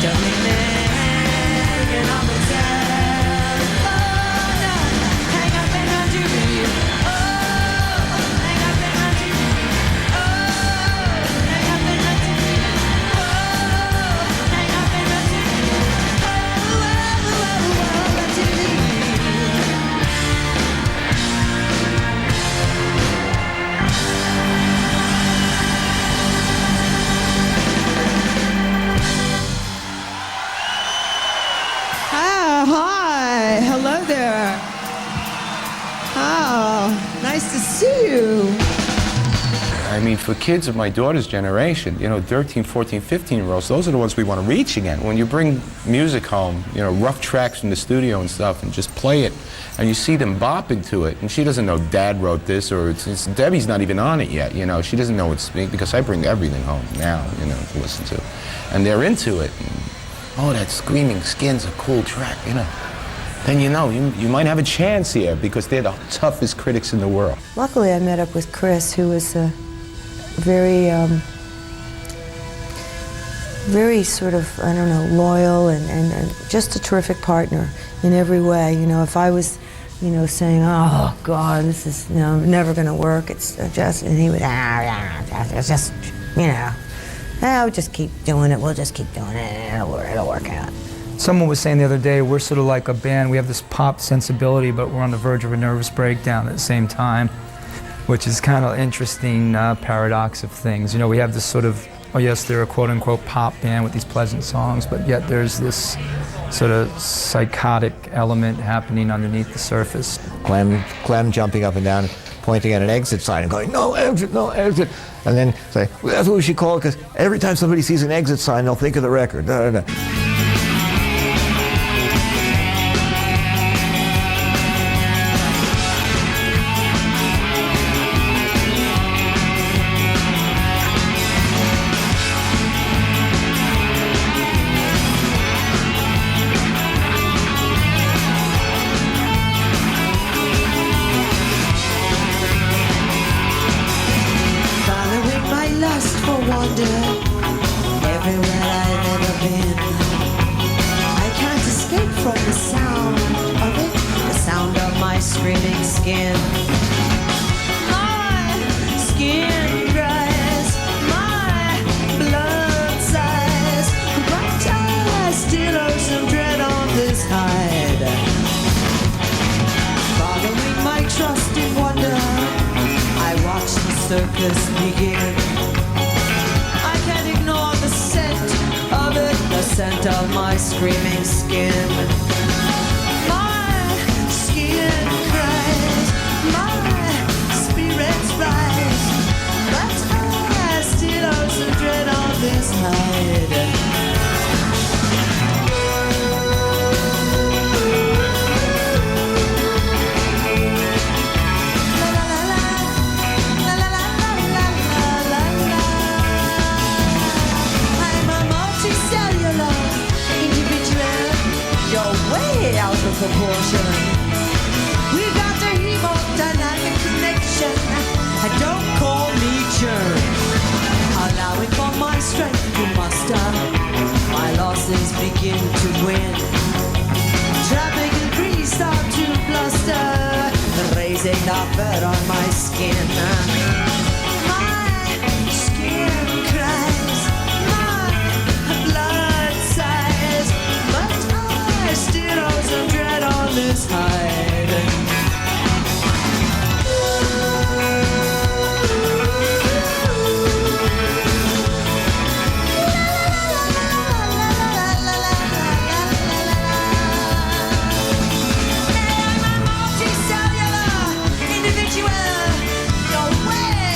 Don't leave me hanging on the telephone. Hang up and undo me. Oh, hang up and undo me. Oh, hang up and undo me. Oh, hang up and undo me. Oh, undo me. Hi, hello there. Oh, nice to see you. I mean, for kids of my daughter's generation, 13, 14, 15-year-olds, those are the ones we want to reach again. When you bring music home, rough tracks from the studio and stuff, and just play it, and you see them bopping to it, and she doesn't know Dad wrote this, or it's Debbie's not even on it yet, she doesn't know it's me, because I bring everything home now, to listen to. And they're into it. And, oh, that Screaming Skin's a cool track, Then you might have a chance here, because they're the toughest critics in the world. Luckily, I met up with Chris, who was very sort of, loyal and just a terrific partner in every way. If I was, saying, oh, God, this is, never going to work, it's just, and he would, it's just, we'll just keep doing it, we'll just keep doing it, it'll work out. Someone was saying the other day, we're sort of like a band, we have this pop sensibility, but we're on the verge of a nervous breakdown at the same time, which is kind of interesting paradox of things. We have this sort of, oh yes, they're a quote-unquote pop band with these pleasant songs, but yet there's this sort of psychotic element happening underneath the surface. Clem jumping up and down, pointing at an exit sign and going, no exit, no exit. And then say, well, that's what we should call it, because every time somebody sees an exit sign, they'll think of the record. Da, da, da. Everywhere I've ever been, I can't escape from the sound of it, the sound of my screaming skin. My skin cries, my blood sighs, but I still owe some dread on this hide. Following my trust in wonder, I watch the circus begin. The scent of my screaming skin. My skin cries, my spirits rise, but I still owe some dread on this hide. Out of proportion. We got the hemodynamic connection. Don't call me churn. Allowing for my strength to muster, my losses begin to win. Traffic and grease start to bluster, raising the fur on my skin. My skin cries, my blood sighs, but I still owe some dread on this hide. I'm a multicellular individual. You're way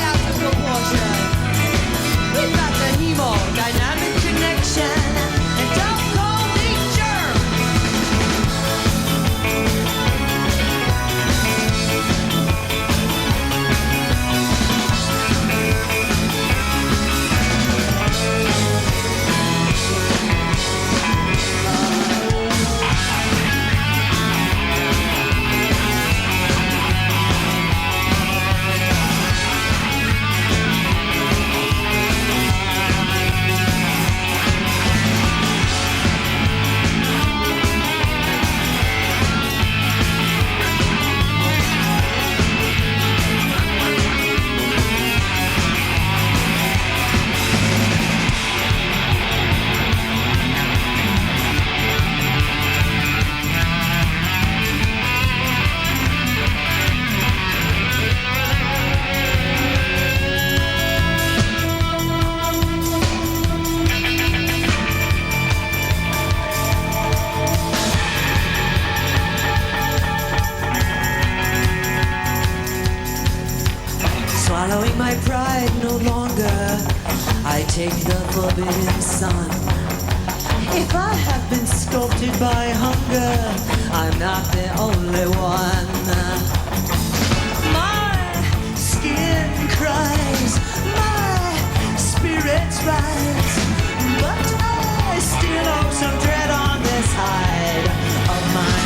take the forbidden sun. If I have been sculpted by hunger, I'm not the only one. My skin cries, my spirits rise, but I still owe some dread on this hide of mine.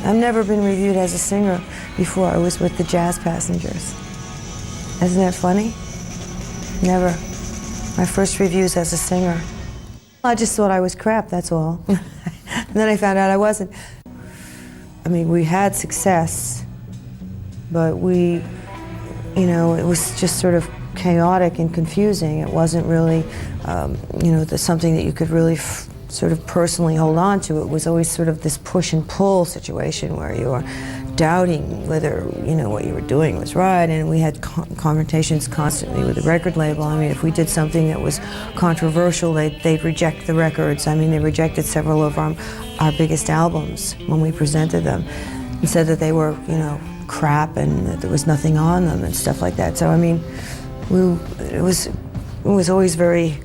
I've never been reviewed as a singer before I was with the Jazz Passengers. Isn't that funny? Never. My first reviews as a singer. I just thought I was crap, that's all. And then I found out I wasn't. I mean, we had success, but we, you know, it was just sort of chaotic and confusing. It wasn't really, you know, something that you could really sort of personally hold on to. It was always sort of this push and pull situation where you were doubting whether, you know, what you were doing was right, and we had confrontations constantly with the record label. I mean, if we did something that was controversial, they'd reject the records. I mean, they rejected several of our biggest albums when we presented them and said that they were, you know, crap and that there was nothing on them and stuff like that. So, I mean, it was always very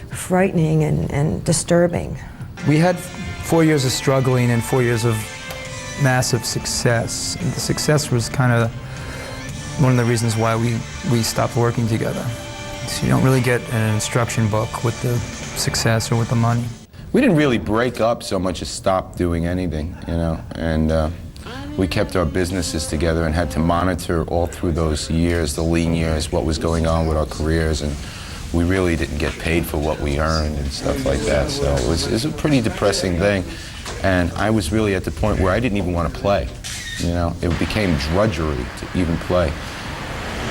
frightening and disturbing. We had 4 years of struggling and 4 years of massive success. And the success was kind of one of the reasons why we stopped working together. So you don't really get an instruction book with the success or with the money. We didn't really break up so much as stop doing anything, you know, and we kept our businesses together and had to monitor all through those years, the lean years, what was going on with our careers, and we really didn't get paid for what we earned and stuff like that. So it was a pretty depressing thing. And I was really at the point where I didn't even want to play. You know, it became drudgery to even play.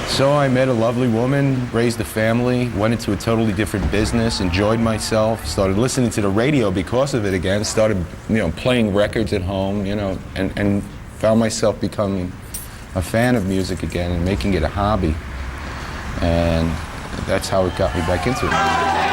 So I met a lovely woman, raised a family, went into a totally different business, enjoyed myself, started listening to the radio because of it again, started, you know, playing records at home, you know, and found myself becoming a fan of music again and making it a hobby. And that's how it got me back into it.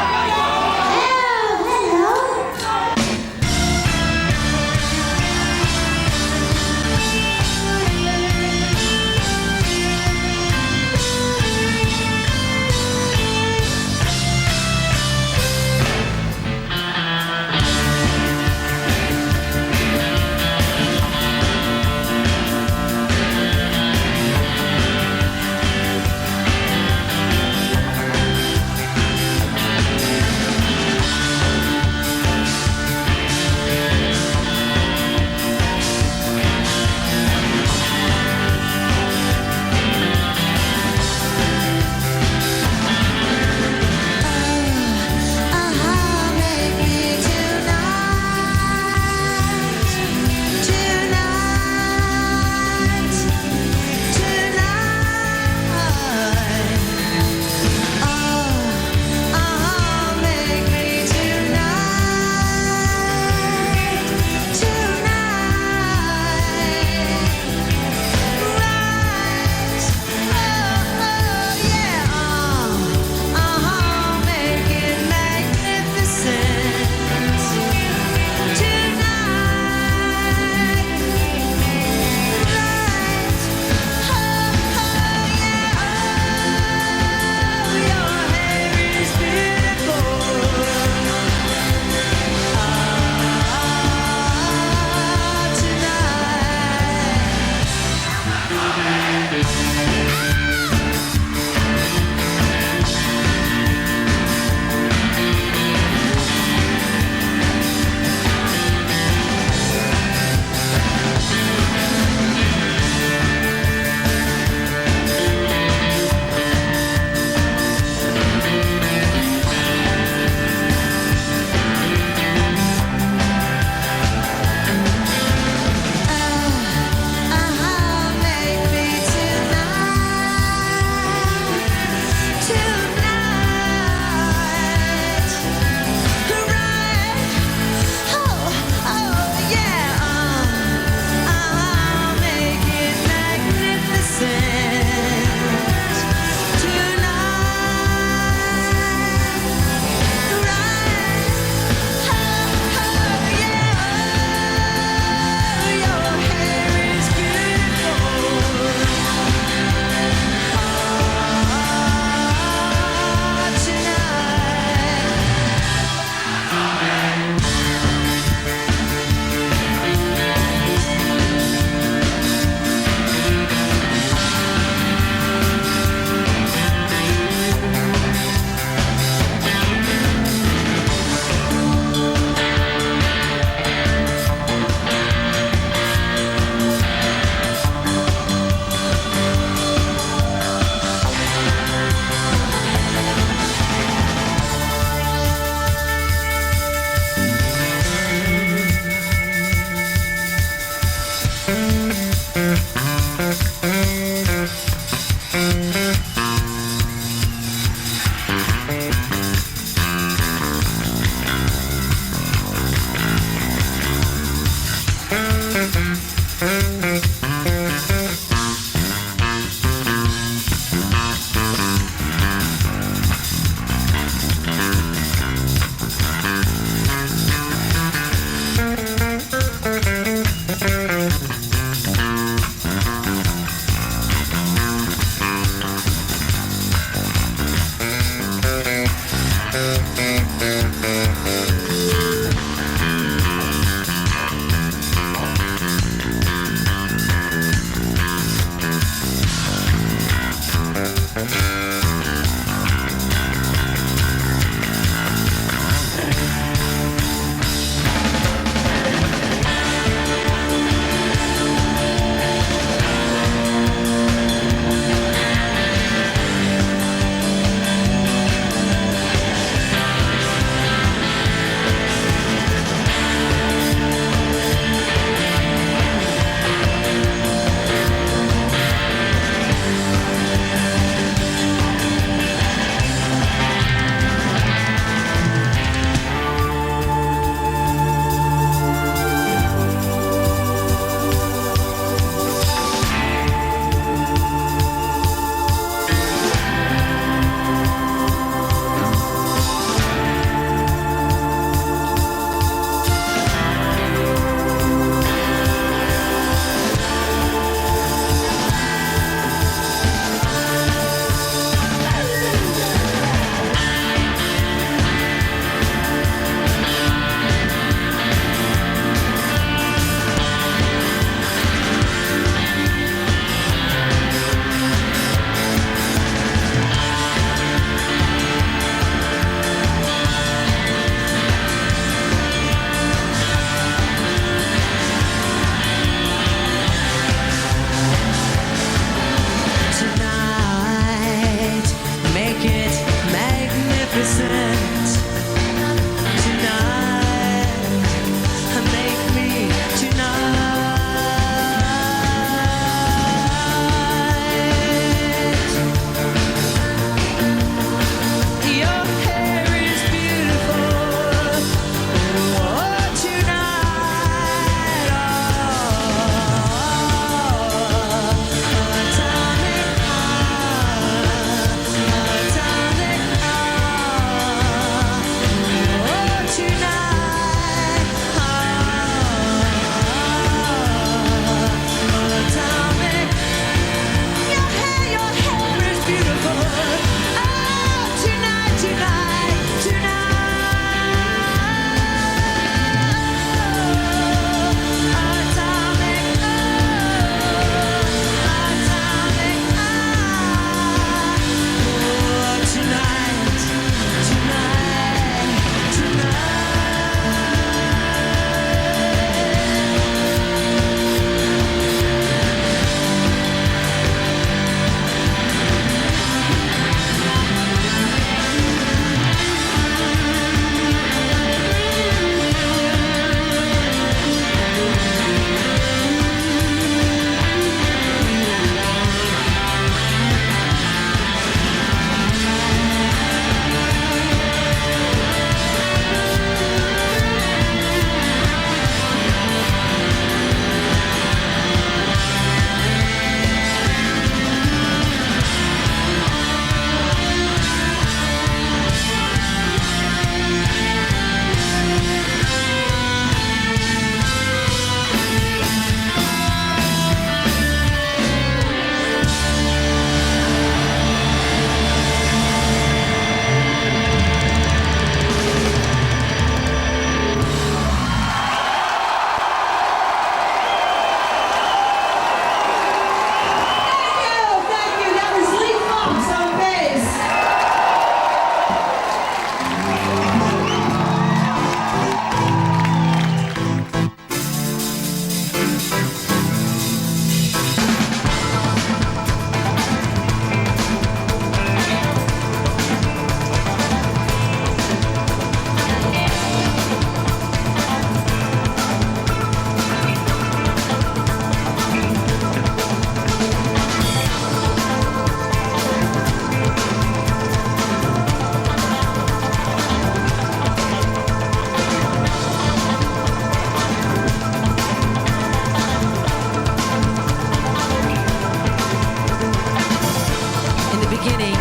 beginning,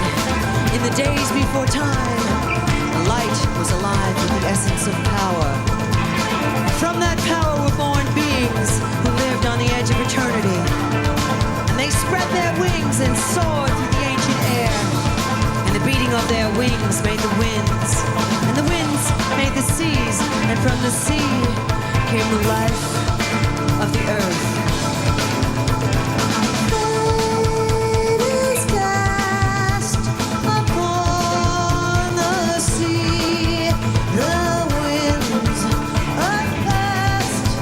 in the days before time, the light was alive with the essence of power. From that power were born beings who lived on the edge of eternity. And they spread their wings and soared through the ancient air. And the beating of their wings made the winds. And the winds made the seas. And from the sea came the life of the earth. The winds are past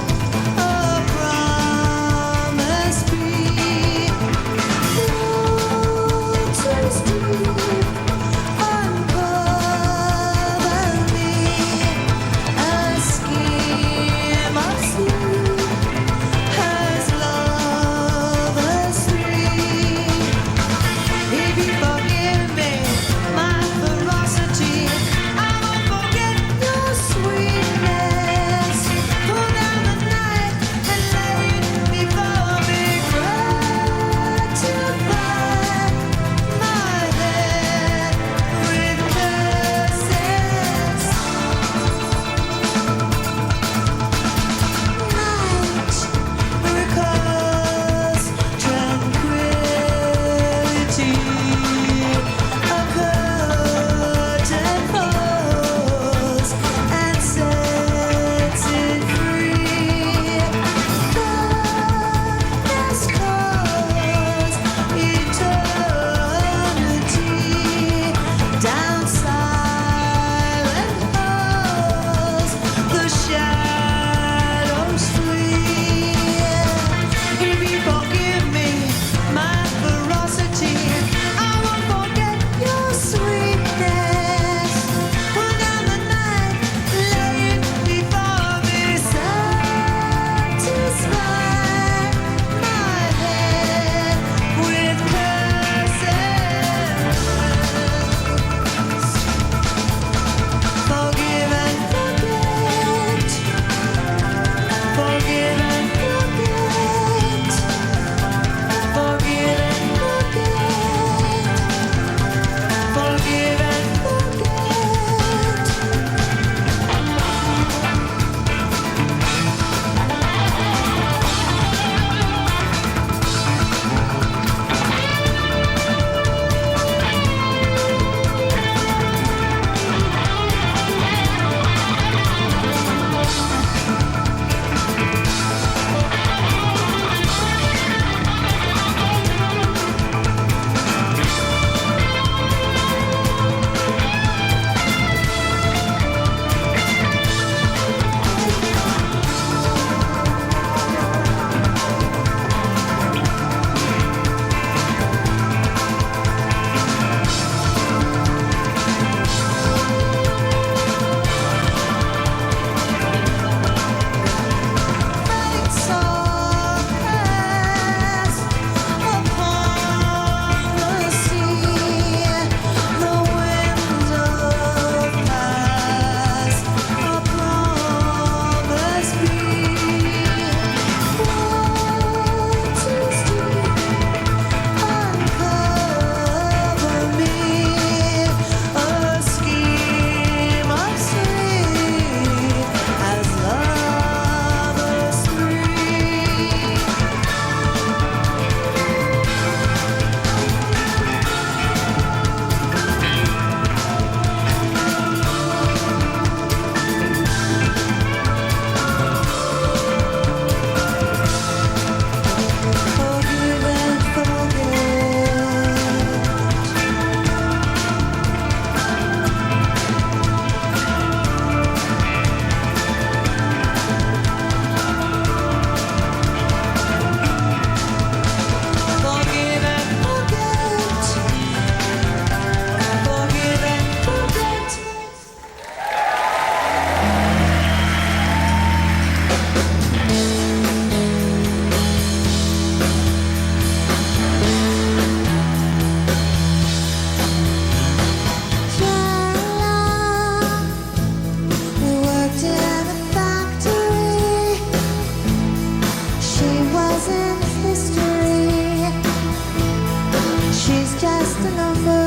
she's just a number.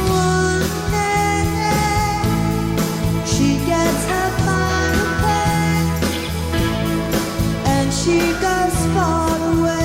One day she gets her final pay and she goes far away.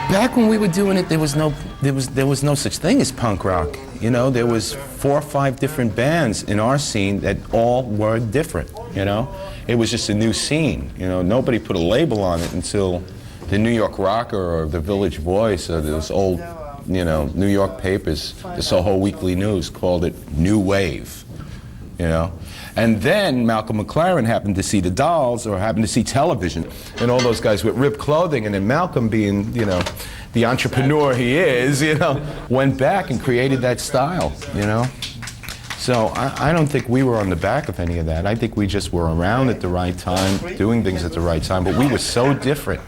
Back when we were doing it, there was no such thing as punk rock. You know, there was 4 or 5 different bands in our scene that all were different. You know, it was just a new scene. You know, nobody put a label on it until the New York Rocker or the Village Voice or those old, you know, New York papers, the Soho Weekly News called it New Wave. You know. And then Malcolm McLaren happened to see the Dolls, or happened to see television, and all those guys with ripped clothing, and then Malcolm, being, you know, the entrepreneur he is, you know, went back and created that style, you know. So I don't think we were on the back of any of that. I think we just were around at the right time, doing things at the right time, but we were so different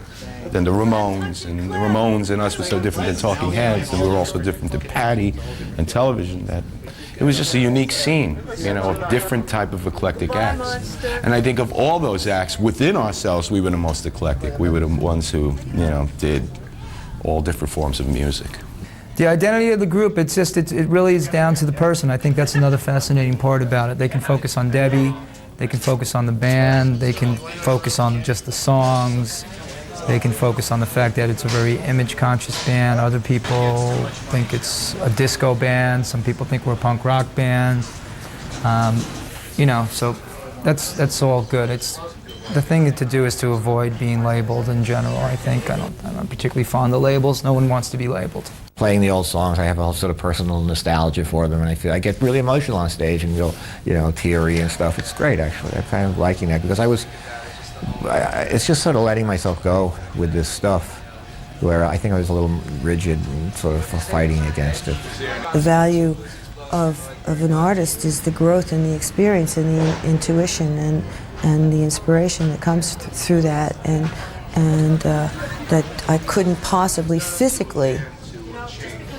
than the Ramones, and the Ramones and us were so different than Talking Heads, and we were also different than Patty and television, that it was just a unique scene, you know, of different type of eclectic acts. And I think of all those acts within ourselves, we were the most eclectic. We were the ones who, you know, did all different forms of music. The identity of the group, it really is down to the person. I think that's another fascinating part about it. They can focus on Debbie, they can focus on the band, they can focus on just the songs. They can focus on the fact that it's a very image-conscious band. Other people think it's a disco band. Some people think we're a punk rock band. You know, so that's all good. It's the thing to do is to avoid being labeled in general. I think I'm not particularly fond of labels. No one wants to be labeled. Playing the old songs, I have a sort of personal nostalgia for them, and I get really emotional on stage and go, you know, teary and stuff. It's great, actually. I'm kind of liking that because it's just sort of letting myself go with this stuff, where I think I was a little rigid and sort of fighting against it. The value of an artist is the growth and the experience and the intuition and the inspiration that comes through that, and that I couldn't possibly physically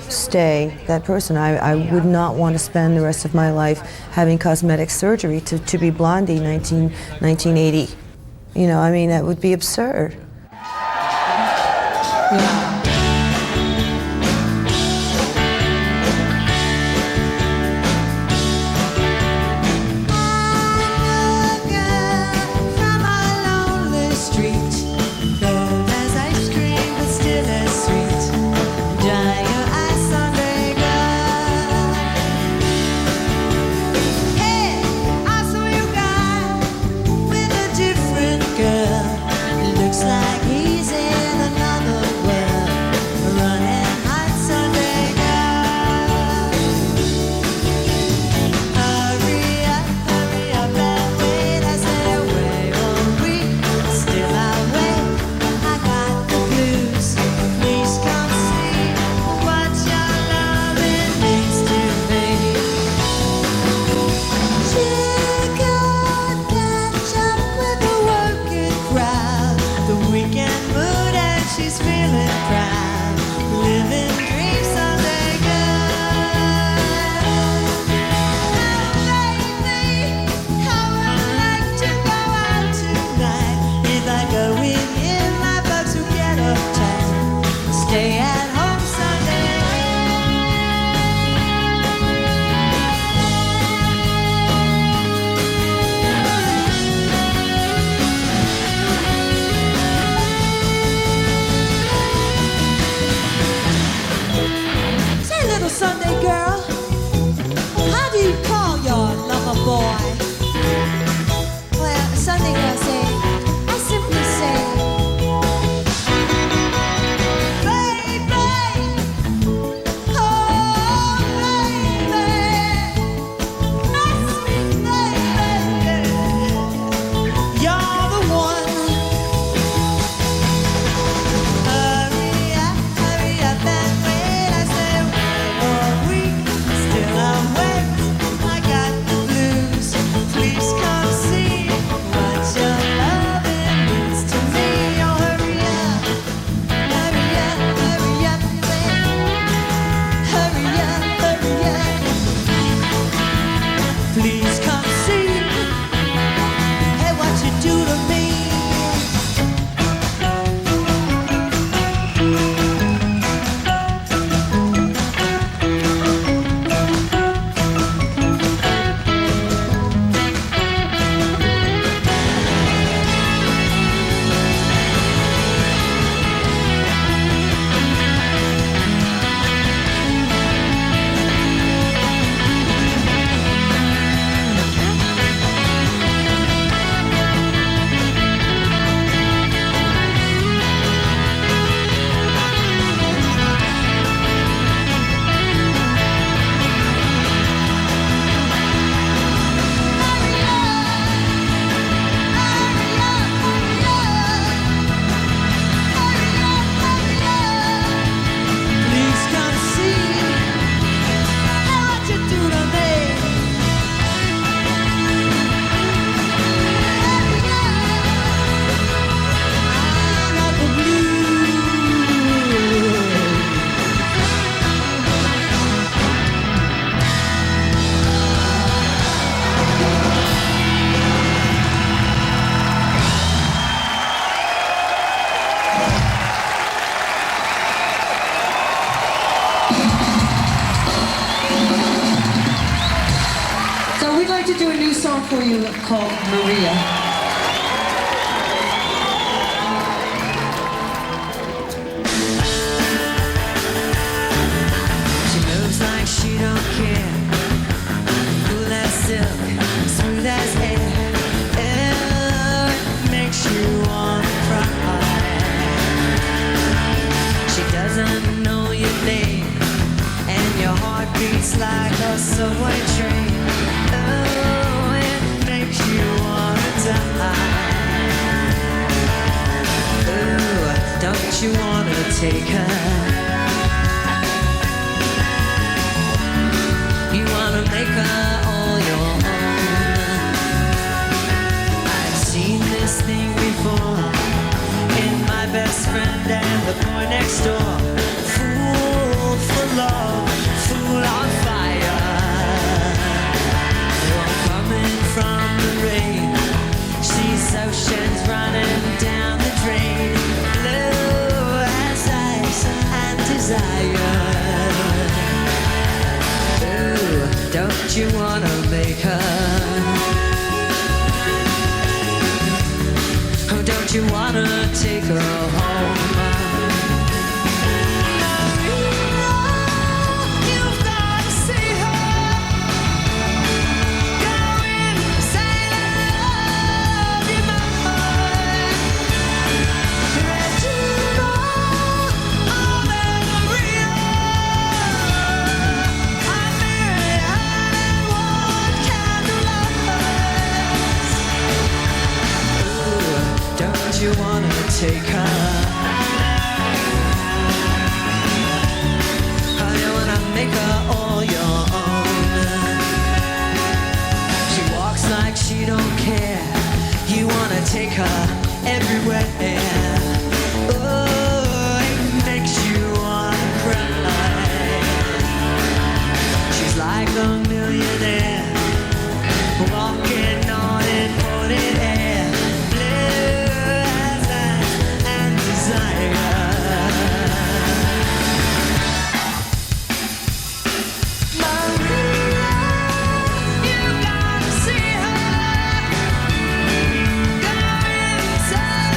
stay that person. I would not want to spend the rest of my life having cosmetic surgery to be Blondie 1980. You know, I mean, that would be absurd. Yeah. Baby, to do a new song for you called Maria. She moves like she don't care. Cool as silk, smooth as air. It makes you wanna cry. She doesn't know your name, and your heart beats like a subway train. Oh, it makes you wanna die. Oh, don't you wanna take her? You wanna make her all your own. I've seen this thing before in my best friend and the boy next door. Fool for love, fool on fire. You're coming from the rain. Sees oceans running down the drain. Blue as ice and desire. Ooh, don't you wanna make her? Oh, don't you wanna take her home? You've got to see her. Go inside of your mind. Let you know all Maria. I'm very high and one candlelight. Ooh, don't you wanna take her? I wanna make her all your own. She walks like she don't care. You wanna take her everywhere. Oh, it makes you wanna cry. She's like a millionaire walking on imported air. Blue as ice and desire. Maria, you gotta see her. Go inside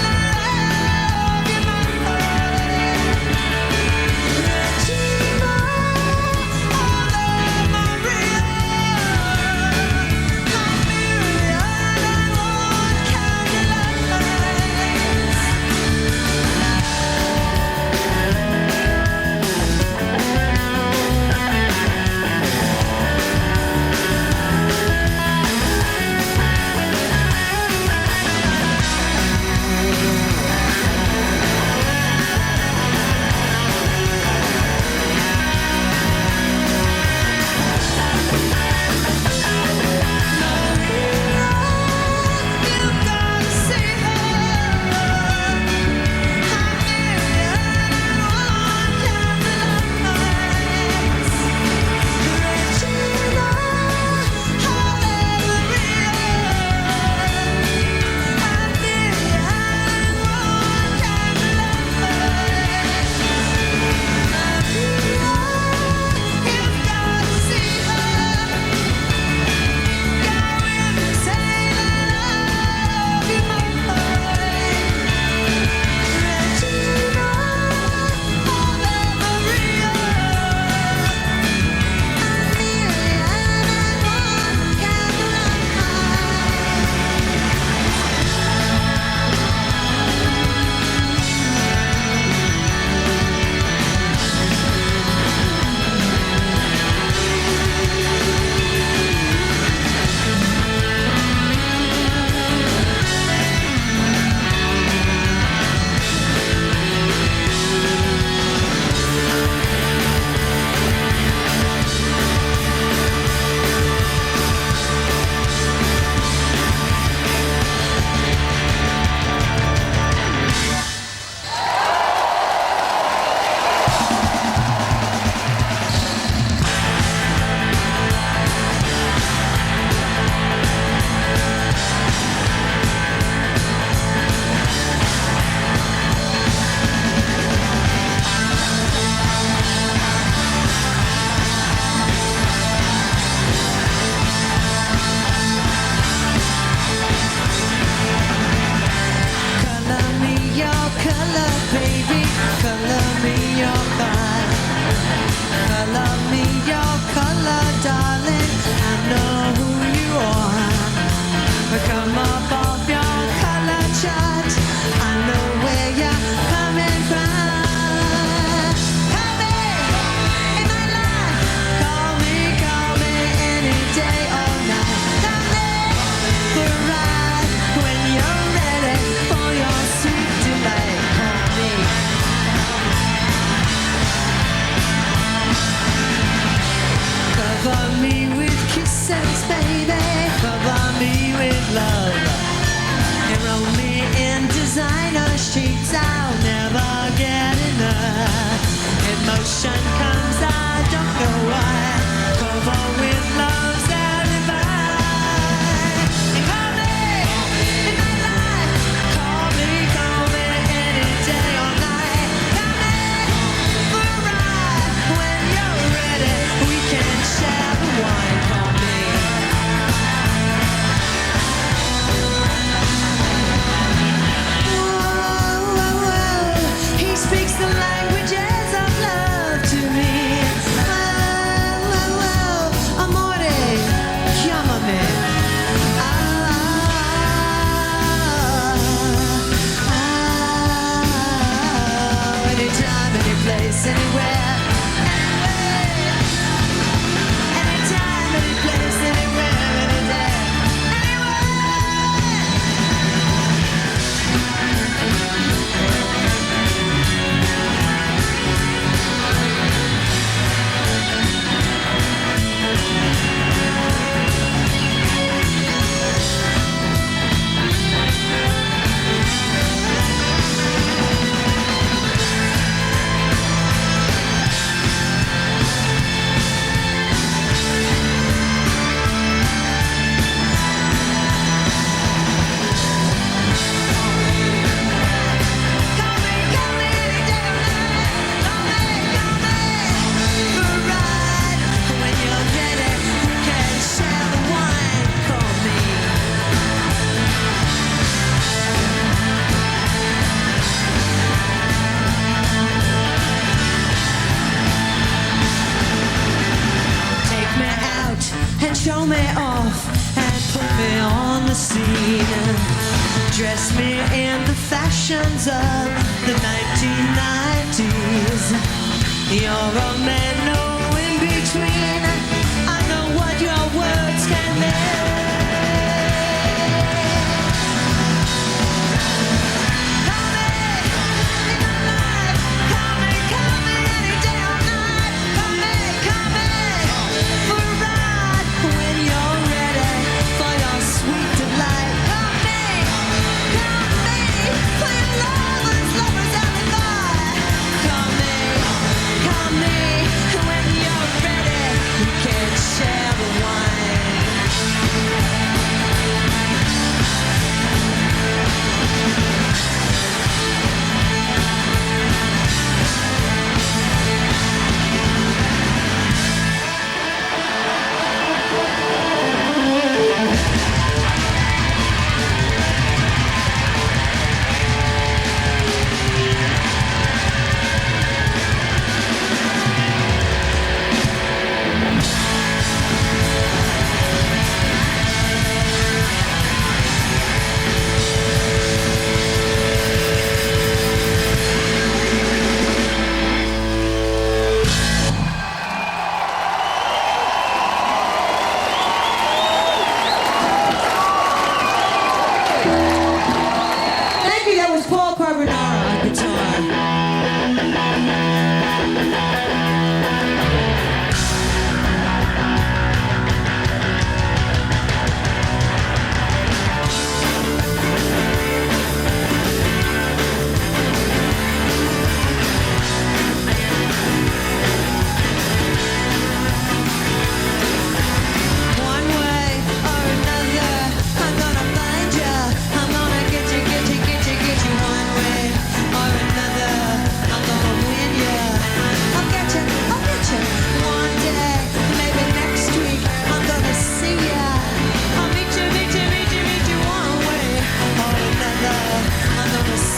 place, anywhere. Anytime, any place, anywhere, any day. Show me off and put me on the scene. Dress me in the fashions of the 1990s. You're a man, no in between. I know what your words can mean.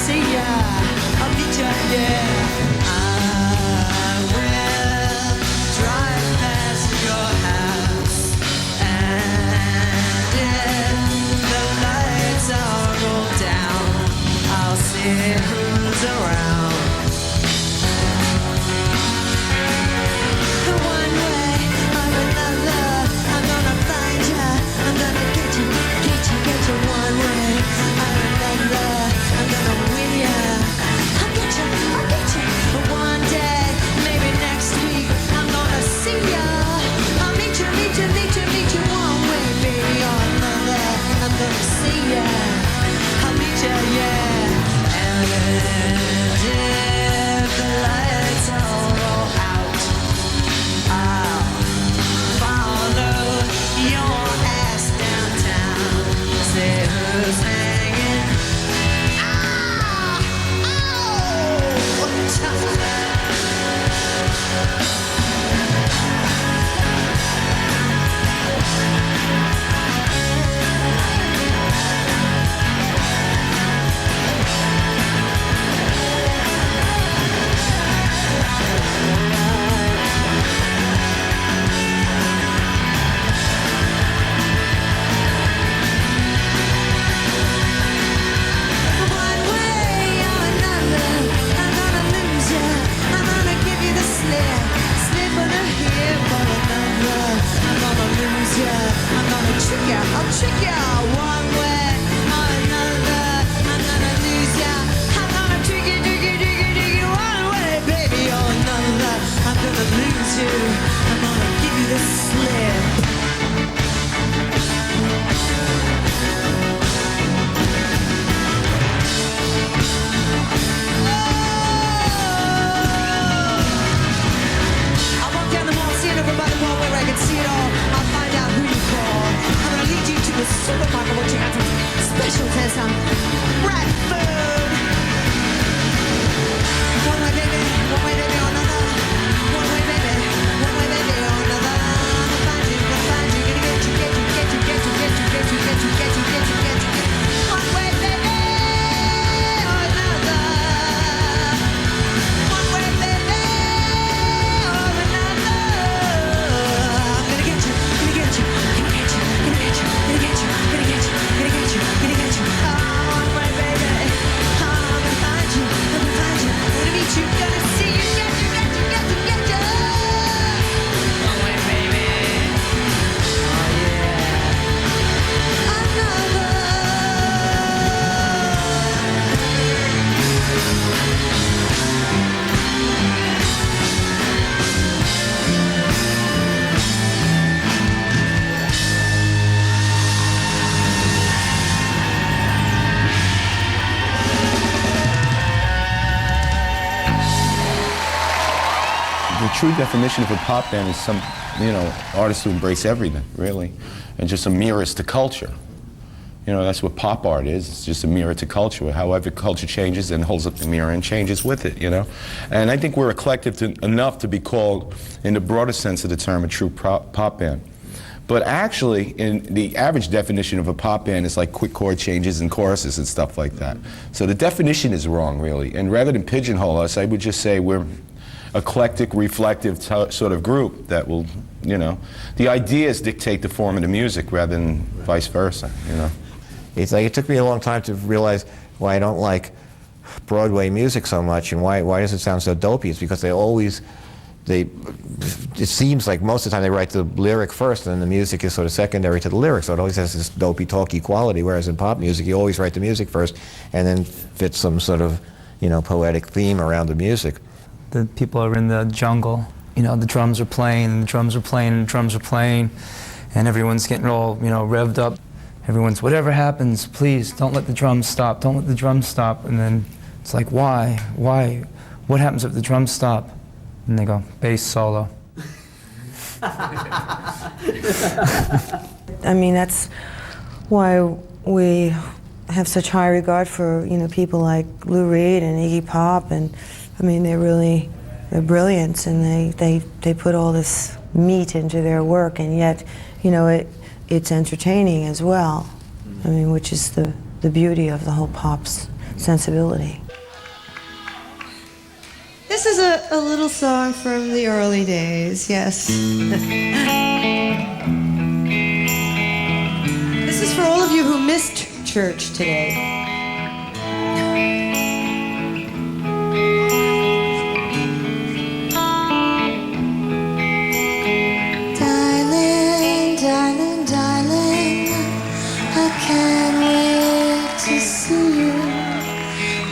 See ya, I'll meet ya, yeah. the true definition of a pop band is some, artists who embrace everything, really, and just a mirrors to culture. That's what pop art is. It's just a mirror to culture. However culture changes, then holds up the mirror and changes with it, And I think we're eclectic enough to be called, in the broader sense of the term, a true pop band. But actually, in the average definition of a pop band is like quick chord changes and choruses and stuff like that. So the definition is wrong, really. And rather than pigeonhole us, I would just say we're eclectic, reflective sort of group that will, the ideas dictate the form of the music rather than vice versa, It's like it took me a long time to realize why I don't like Broadway music so much and why does it sound so dopey. It's because it seems like most of the time they write the lyric first and then the music is sort of secondary to the lyrics, so it always has this dopey, talky quality, whereas in pop music you always write the music first and then fit some sort of, poetic theme around the music. The people are in the jungle, the drums are playing, and the drums are playing, and the drums are playing, and everyone's getting all, revved up. Everyone's, whatever happens, please, don't let the drums stop, don't let the drums stop. And then it's like, why? What happens if the drums stop? And they go, bass solo. I mean, that's why we have such high regard for, people like Lou Reed and Iggy Pop, and I mean, they're brilliant, and they put all this meat into their work, and yet, it's entertaining as well. I mean, which is the beauty of the whole pop's sensibility. This is a little song from the early days, yes. This is for all of you who missed church today.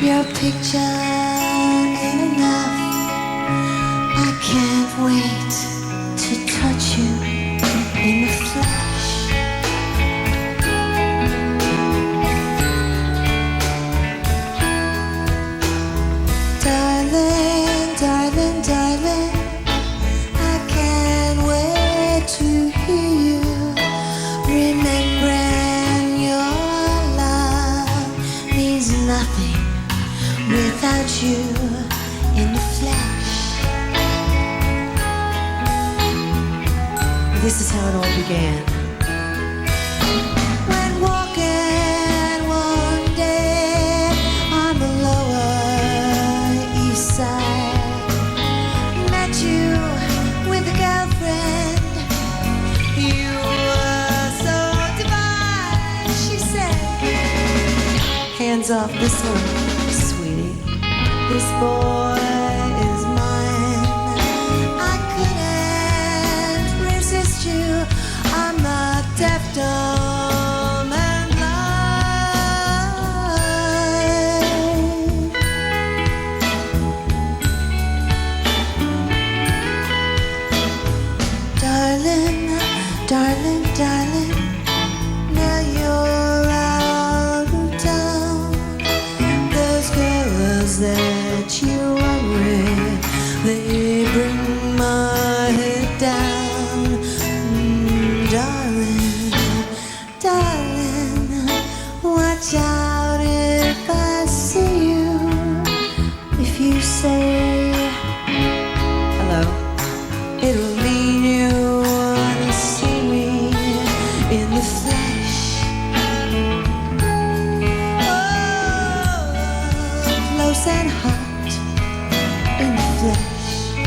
Your picture ain't enough. I can't wait to touch you in the flesh. Darling, darling, darling, I can't wait to hear you remembering your love means nothing without you in the flesh. This is how it all began. When walking one day on the Lower East Side, met you with a girlfriend. You were so divine, she said. Hands off this one. This boy is mine. I couldn't resist you. I'm not deaf, dumb, and blind. Darling, darling, darling, now you're out of town. Those girls that you are with, they bring my head down. Darling, darling, watch out if I see you. If you say hello, it'll mean you wanna see me in the flesh. Oh, close and hot in the flesh.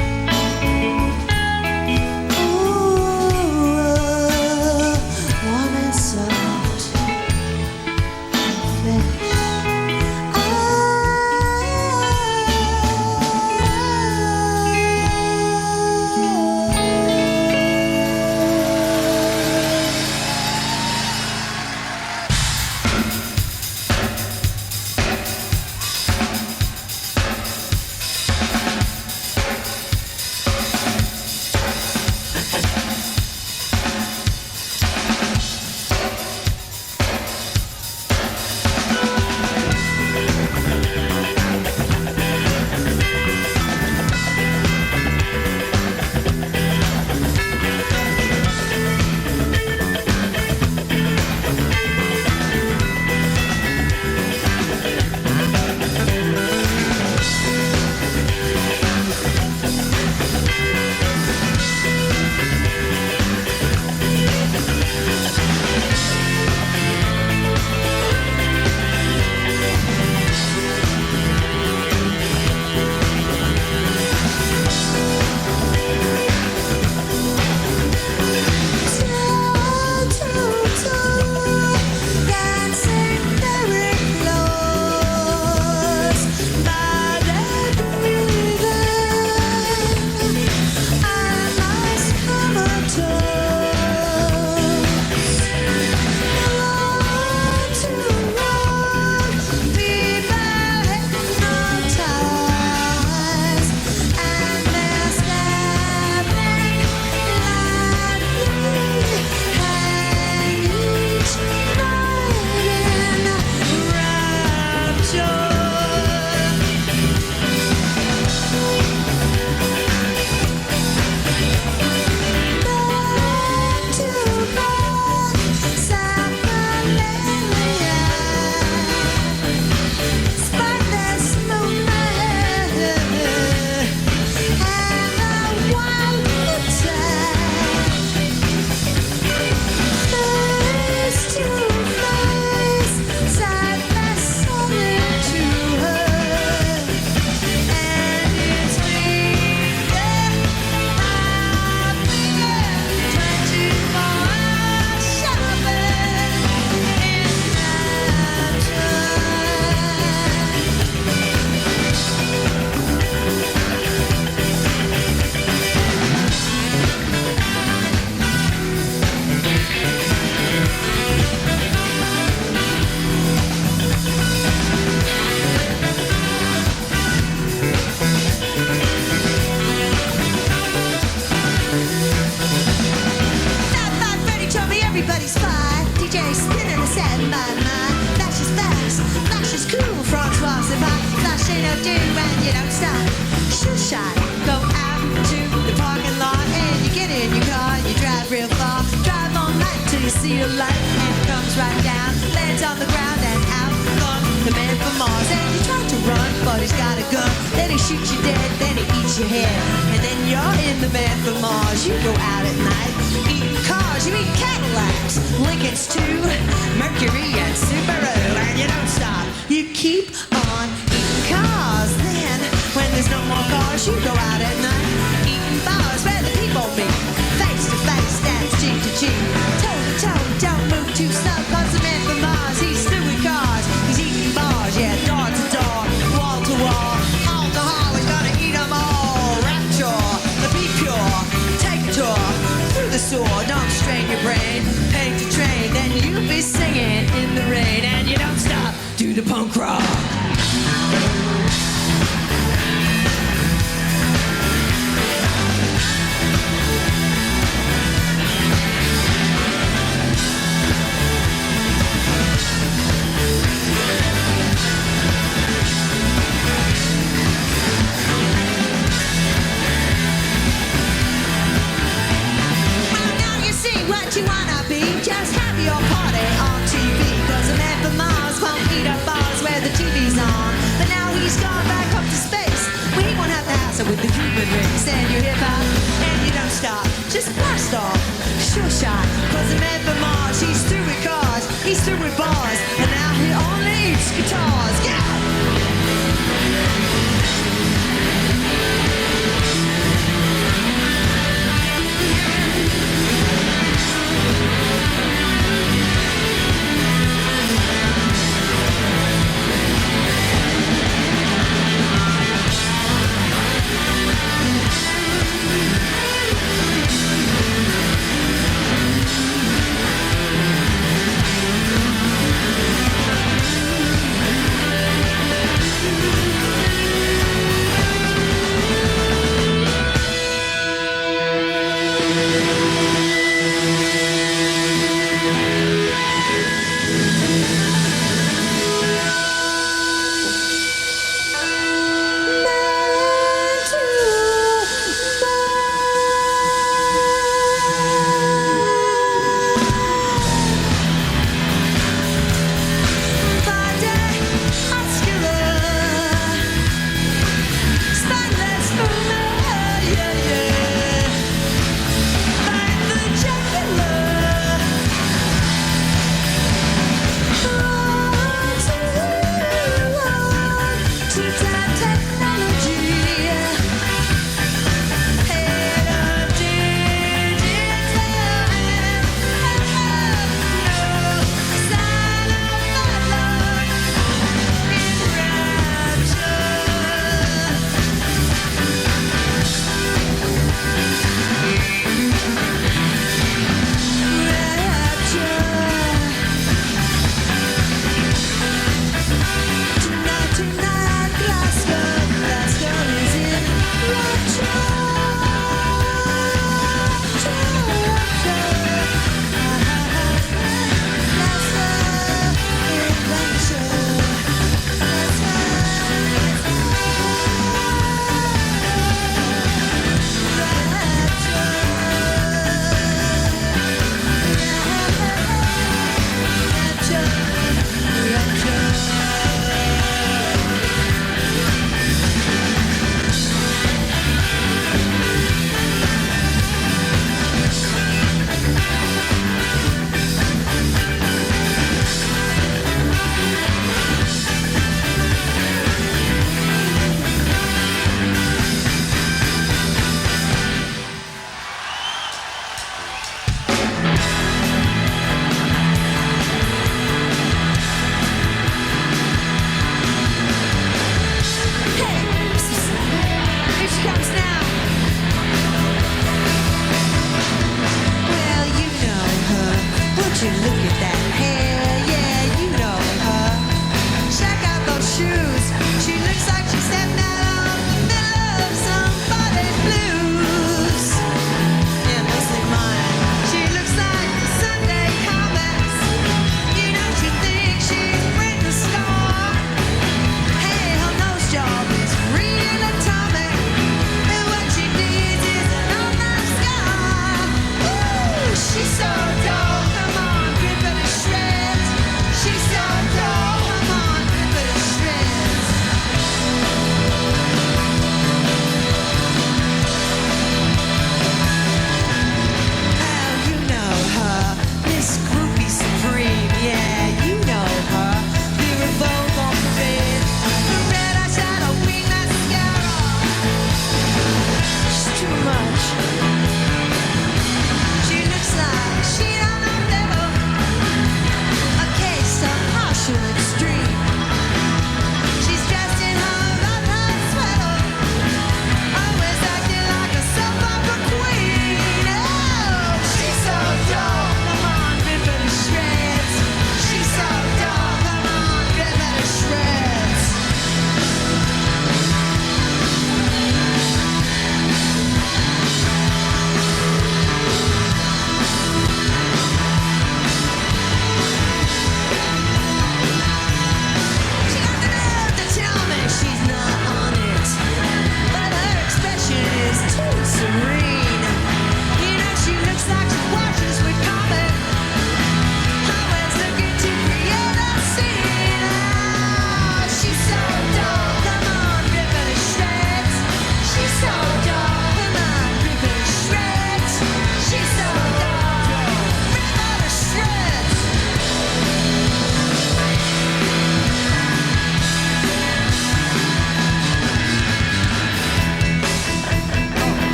do, and you don't stop. Shoot shot, go out to the parking lot, and you get in your car, you drive real far, drive all night till you see a light, and it comes right down, lands on the ground, and out comes the man from Mars. And you try to run, but he's got a gun, then he shoots you dead, then he eats your head, and then you're in the man from Mars. You go out at night, eating cars, you eat Cadillacs, Lincolns too, Mercury and Subaru, and you don't stop, you keep on eating cars. Then, when there's no more cars, you go out at night, eating bars where the people meet, face to face, that's cheek to cheek, toe to toe, don't move too slow, cause the man from Mars, he's through with cars, he's eating bars, yeah, door to door, wall to wall, alcohol, he's gonna eat them all. Rapture, be pure, take a tour, through the sewer, don't strain your brain, paint the train, then you'll be singing in the rain, and you don't stop, do the punk rock. What you wanna be, just have your party on TV, cause a man from Mars won't eat up bars where the TV's on, but now he's gone back up to space, where he won't have to hassle with the human race, and you hip hop, and you don't stop, just blast off, sure shot, cause a man from Mars, he's through with cars, he's through with bars, and now he only eats guitars, yeah!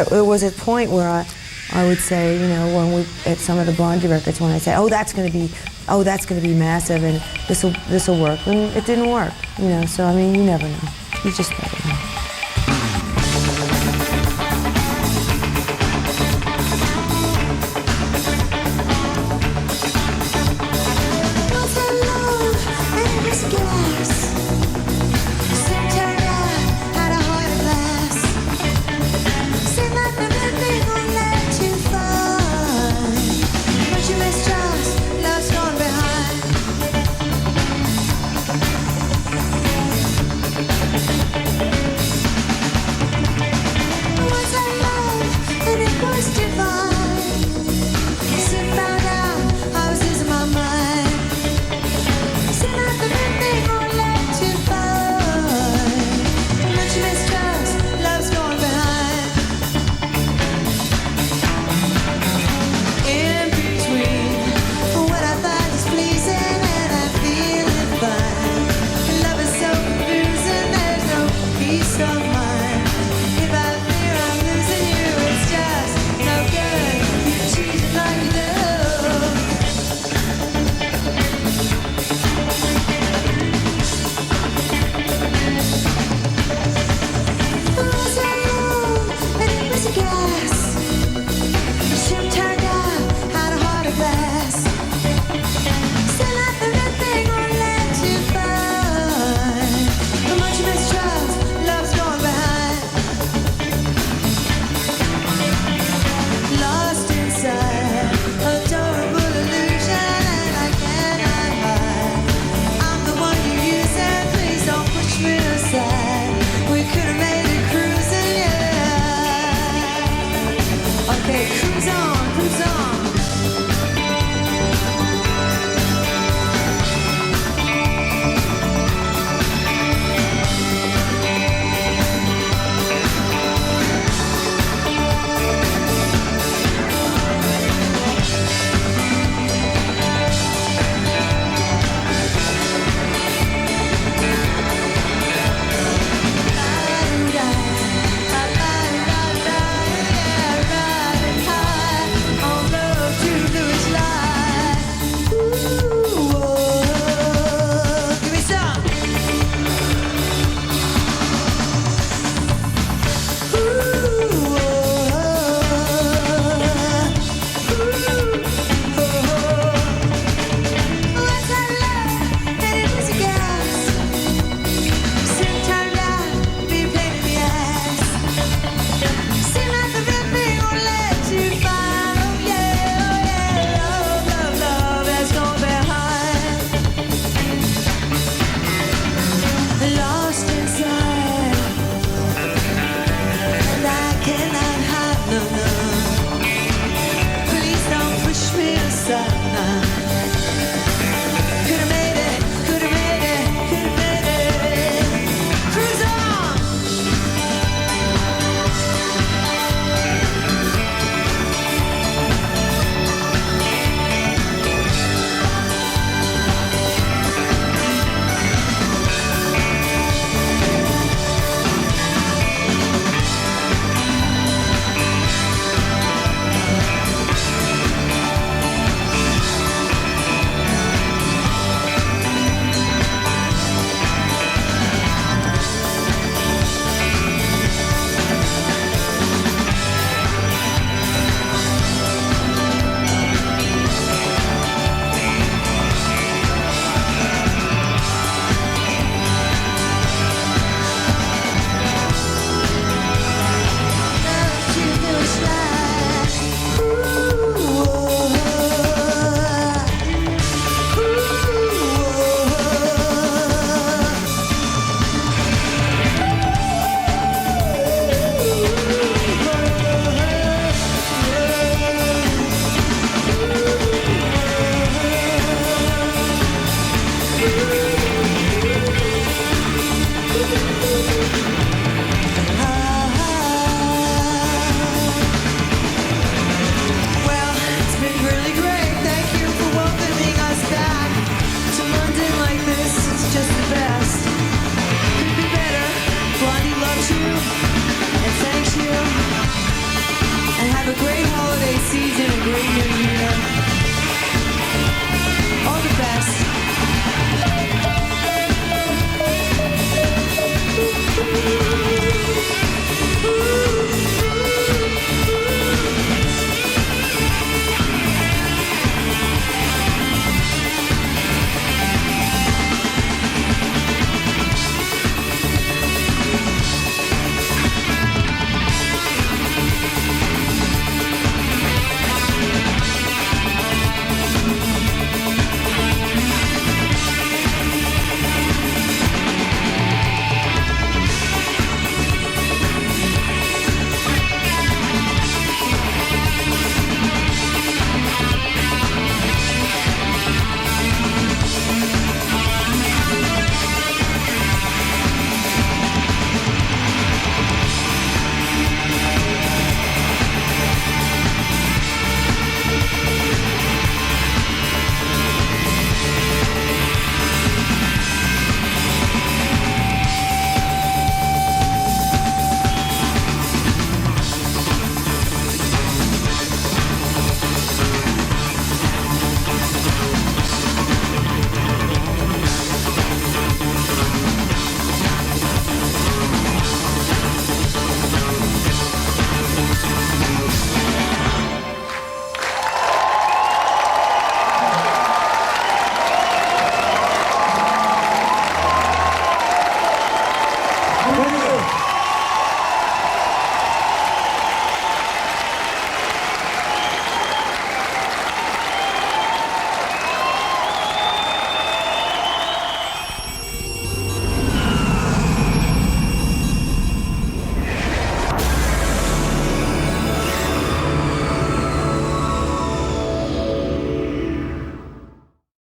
There was a point where I would say, you know, when we at some of the Blondie records, when I say, oh, that's going to be massive, and this will work, and it didn't work, you know. So I mean, you never know. You just never know.